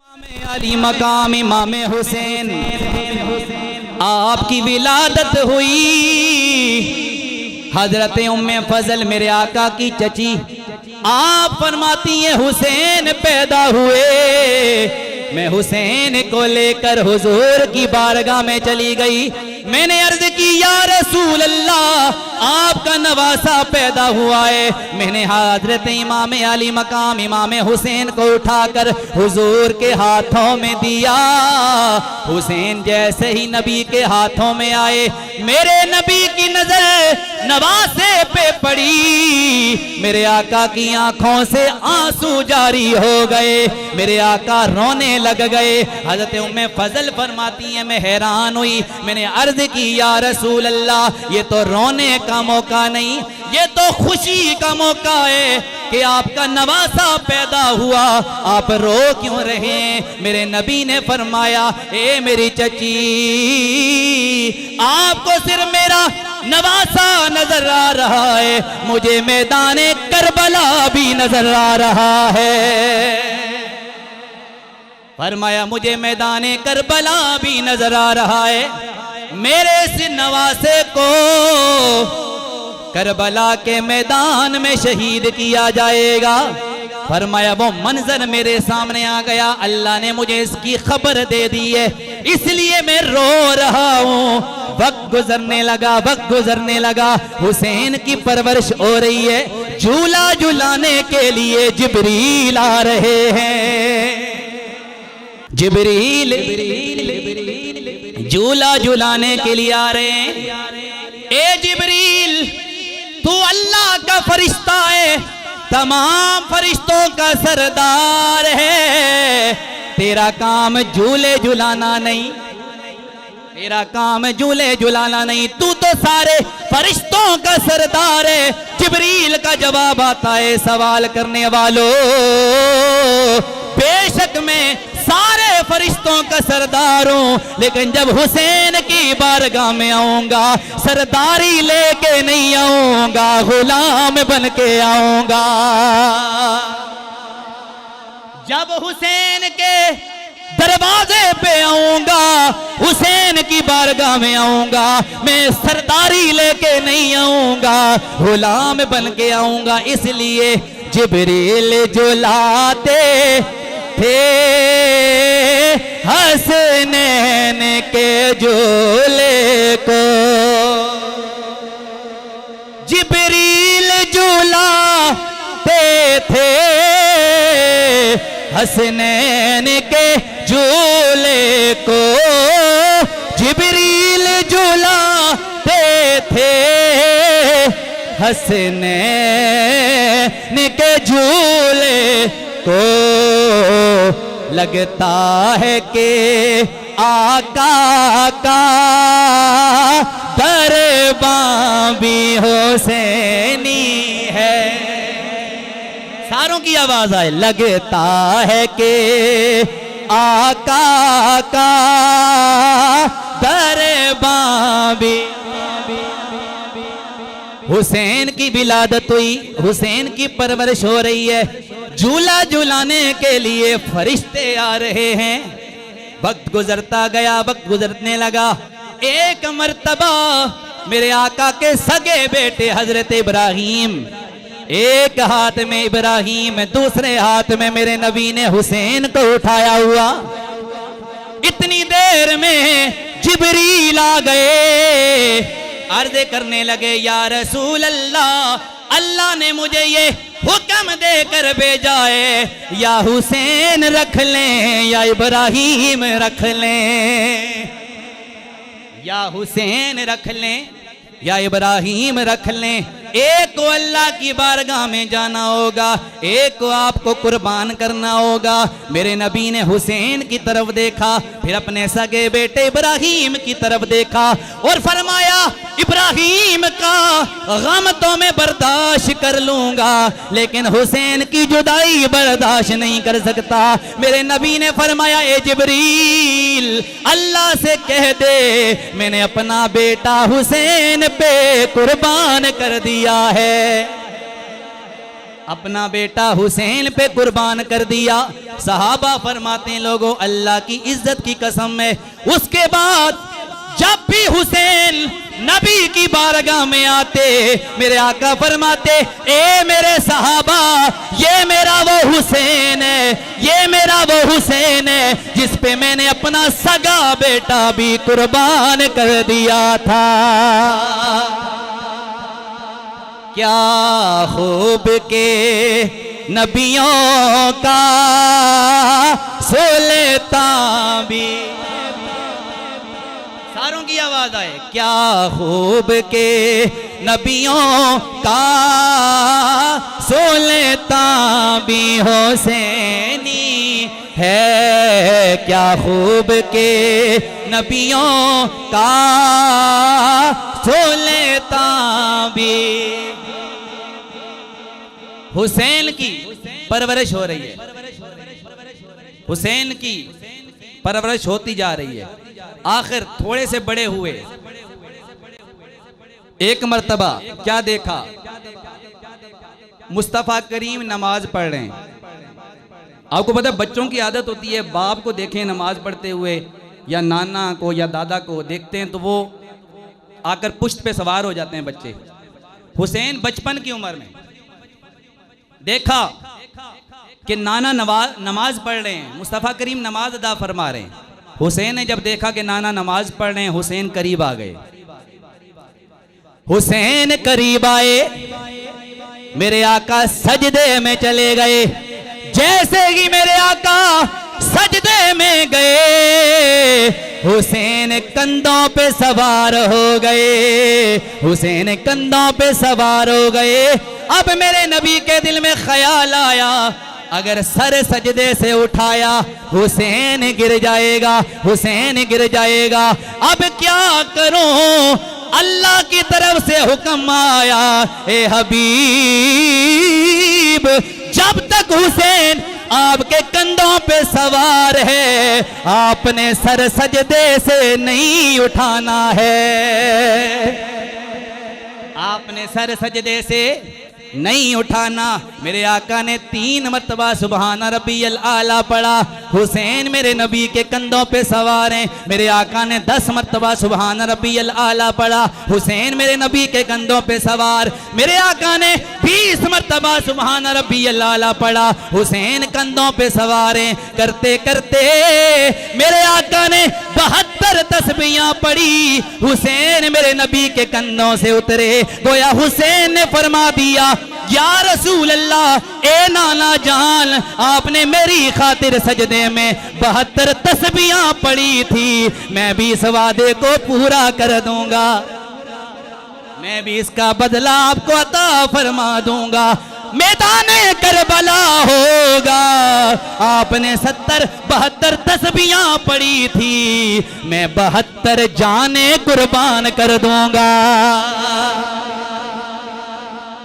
अली मकाम इमाम हुसैन आपकी विलादत हुई। हजरत उम्मे फजल मेरे आका की चची, आप फरमाती हैं हुसैन पैदा हुए। मैं हुसैन को लेकर हुजूर की बारगाह में चली गई। मैंने अर्ज की या रसूल अल्लाह, आपका नवासा पैदा हुआ है। मैंने हजरत इमाम अली मकाम इमाम हुसैन को उठाकर हुजूर के हाथों में दिया। हुसैन जैसे ही नबी के हाथों में आए, मेरे नबी की नजर नवासे पे पड़ी। मेरे आका की आंखों से आंसू जारी हो गए, मेरे आका रोने लग गए। हजरत उम्मे फजल फरमाती है मैं हैरान हुई। मैंने अर्ज की या रसूल अल्लाह, ये तो रोने का मौका नहीं, ये तो खुशी का मौका है कि आपका नवासा पैदा हुआ, आप रो क्यों रहे? मेरे नबी ने फरमाया ए मेरी चची, आपको सिर्फ मेरा नवासा नजर आ रहा है, मुझे मैदाने करबला भी नजर आ रहा है। फरमाया मुझे मैदाने करबला भी नजर आ रहा है। मेरे इस नवासे को करबला के मैदान में शहीद किया जाएगा। फरमाया वो मंजर मेरे सामने आ गया, अल्लाह ने मुझे इसकी खबर दे दी है, इसलिए मैं रो रहा हूँ। वक्त गुजरने लगा, वक्त गुजरने लगा, हुसैन की परवरिश हो रही है। झूला झुलाने के लिए जिब्रील आ रहे हैं। जिब्रील झूला झुलाने के लिए आ रहे हैं। ए जिब्रील, तू अल्लाह का फरिश्ता है, तमाम फरिश्तों का सरदार है। तेरा काम झूले झुलाना नहीं, तेरा काम झूले झुलाना नहीं, तू तो सारे फरिश्तों का सरदार है। जिब्रील का जवाब आता है सवाल करने वालों, बेशक मैं सारे फरिश्तों का सरदार हूं, लेकिन जब हुसैन की बारगाह में आऊंगा सरदारी लेके नहीं आऊंगा, गुलाम बन के आऊंगा। जब हुसैन के दरवाजे पे आऊंगा, हुसैन की बारगाह में आऊंगा, मैं सरदारी लेके नहीं आऊंगा, गुलाम बन के आऊंगा। इसलिए जिब्रील झुलाते थे हसनैन के झूले को, जिब्रील झुलाते थे हसनैन के झूले को, जिब्रील झुलाते थे हसनैन के झूले को। लगता है कि आका का दरबार भी हुसैनी है। सारों की आवाज आए, लगता है कि आका का दरबार भी। हुसैन की विलादत हुई, हुसैन की परवरिश हो रही है। झूला झुलाने के लिए फरिश्ते आ रहे हैं। वक्त गुजरता गया, वक्त गुजरने लगा। एक मर्तबा मेरे आका के सगे बेटे हजरत इब्राहिम, एक हाथ में इब्राहिम, दूसरे हाथ में मेरे नबी ने हुसैन को उठाया हुआ। इतनी देर में जिब्रील आ गए, अर्ज करने लगे या रसूल अल्लाह, अल्लाह ने मुझे ये हुक्म देकर भेजा है, या हुसैन रख लें या इब्राहिम रख लें, या हुसैन रख लें या इब्राहिम रख लें। एक को अल्लाह की बारगाह में जाना होगा, एक को आपको कुर्बान करना होगा। मेरे नबी ने हुसैन की तरफ देखा, फिर अपने सगे बेटे इब्राहिम की तरफ देखा और फरमाया इब्राहिम का गम तो मैं बर्दाश्त कर लूंगा, लेकिन हुसैन की जुदाई बर्दाश्त नहीं कर सकता। मेरे नबी ने फरमाया ए जिब्रील, अल्लाह से कह दे मैंने अपना बेटा हुसैन पे कुर्बान कर दिया है। अपना बेटा हुसैन पे कुर्बान कर दिया। सहाबा फरमाते हैं लोगों अल्लाह की इज्जत की कसम है, उसके बाद जब भी हुसैन नबी की बारगाह में आते मेरे आका फरमाते ए मेरे सहाबा ये मेरा वो हुसैन है, ये मेरा वो हुसैन है जिस पे मैंने अपना सगा बेटा भी कुर्बान कर दिया था। क्या खूब के नबियों का सोलेता भी, सारों की आवाज आए, क्या खूब के नबियों का सोलेता भी हुसैनी है, क्या खूब के नबियों का सोलेता भी। हुसैन की परवरिश हो रही है, हुसैन की परवरिश होती जा रही है। आखिर थोड़े से बड़े हुए, एक मर्तबा क्या देखा, मुस्तफ़ा करीम नमाज पढ़ रहे हैं। आपको पता है बच्चों की आदत होती है, बाप को देखें नमाज पढ़ते हुए या नाना को या दादा को देखते हैं तो वो आकर पुश्त पे सवार हो जाते हैं बच्चे। हुसैन बचपन की उम्र में देखा कि नाना नमाज पढ़ रहे हैं, मुस्तफ़ा करीम नमाज अदा फरमा रहे हैं। हुसैन ने जब देखा कि नाना नमाज पढ़ रहे हैं, हुसैन करीब आ गए। हुसैन करीब आए, मेरे आका सजदे में चले गए। जैसे ही मेरे आका सजदे में गए हुसैन कंधों पे सवार हो गए, हुसैन कंधों पे सवार हो गए। अब मेरे नबी के दिल में ख्याल आया अगर सर सजदे से उठाया हुसैन गिर जाएगा, हुसैन गिर जाएगा। अब क्या करूं, अल्लाह की तरफ से हुक्म आया ए हबीब जब तक हुसैन आपके कंधों पे सवार है आपने सर सजदे से नहीं उठाना है, आपने सर सजदे से नहीं उठाना। मेरे आका ने 3 मरतबा सुबहान रब्बियल आला पढ़ा। हुसैन मेरे नबी के कंधों पे सवार हैं। मेरे आका ने 10 मरतबा सुबहान रब्बियल आला पढ़ा। हुसैन मेरे नबी के कंधों पे सवार। मेरे आका ने 20 मरतबा सुबहान रब्बियल आला पढ़ा। हुसैन कंधों पे सवार हैं। करते करते मेरे आका ने 72 तस्बीहां पढ़ी। हुसैन मेरे नबी के कंधों से उतरे। गोया हुसैन ने फरमा दिया या रसूल अल्लाह ए नाना जान आपने मेरी खातिर सजदे में 72 तस्बीहां पढ़ी थी, मैं भी इस वादे को पूरा कर दूंगा, मैं भी इसका बदला आपको अता फरमा दूंगा। मैदाने करबला होगा आपने 72 तस्बीहां पढ़ी थी, मैं 72 जाने कुर्बान कर दूंगा।